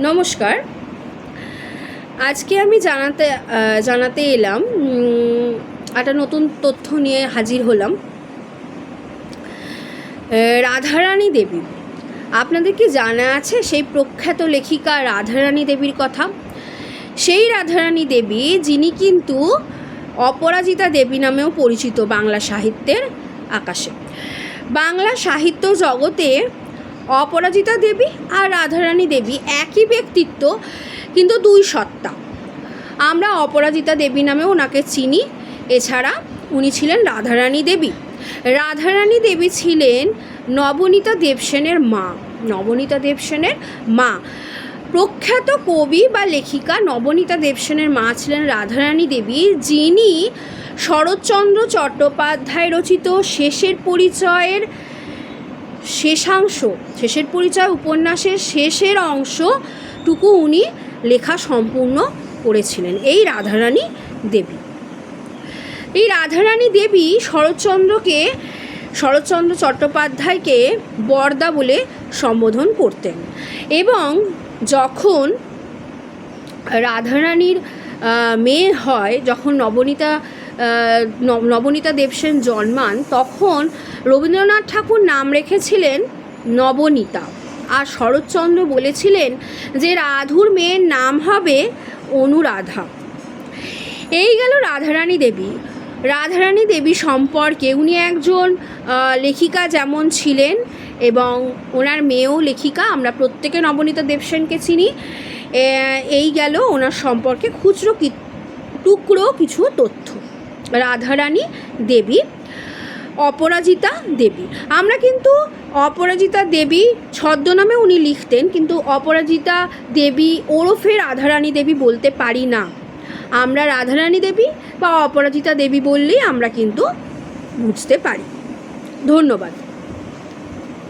নমস্কার। আজকে আমি জানাতে এলাম, একটা নতুন তথ্য নিয়ে হাজির হলাম। রাধারানী দেবী, আপনাদের কি জানা আছে সেই প্রখ্যাত লেখিকা রাধারানী দেবীর কথা? সেই রাধারানী দেবী যিনি কিন্তু অপরাজিতা দেবী নামেও পরিচিত বাংলা সাহিত্যের আকাশে। বাংলা সাহিত্য জগতে অপরাজিতা দেবী আর রাধারানী দেবী একই ব্যক্তিত্ব, কিন্তু দুই সত্তা। আমরা অপরাজিতা দেবী নামেও ওনাকে চিনি। এছাড়া উনি ছিলেন রাধারানী দেবী। রাধারানী দেবী ছিলেন নবনীতা দেবসেনের মা। নবনীতা দেবসেনের মা, প্রখ্যাত কবি বা লেখিকা নবনীতা দেবসেনের মা ছিলেন রাধারানী দেবী, যিনি শরৎচন্দ্র চট্টোপাধ্যায় রচিত শেষের পরিচয় উপন্যাসের শেষের অংশটুকু উনি লেখা সম্পূর্ণ করেছিলেন। এই রাধারানী দেবী, শরৎচন্দ্র চট্টোপাধ্যায়কে বরদা বলে সম্বোধন করতেন। এবং যখন রাধারানীর মেয়ে হয়, যখন নবনীতা দেবসেন জন্মান, তখন রবীন্দ্রনাথ ঠাকুর নাম রেখেছিলেন নবনীতা, আর শরৎচন্দ্র বলেছিলেন যে রাধুর মেয়ের নাম হবে অনুরাধা। এই গেল রাধারানী দেবী। রাধারানী দেবী সম্পর্কে উনি একজন লেখিকা যেমন ছিলেন, এবং ওনার মেয়েও লেখিকা। আমরা প্রত্যেকে নবনীতা দেবসেনকে চিনি। এই গেল ওনার সম্পর্কে খুচরো টুকরো কিছু তথ্য। রাধারানী দেবী, অপরাজিতা দেবী। আমরা কিন্তু অপরাজিতা দেবী ছদ্মনামে উনি লিখতেন, কিন্তু অপরাজিতা দেবী ওরফে রাধারানী দেবী বলতে পারি না। আমরা রাধারানী দেবী বা অপরাজিতা দেবী বললেই আমরা কিন্তু বুঝতে পারি। ধন্যবাদ।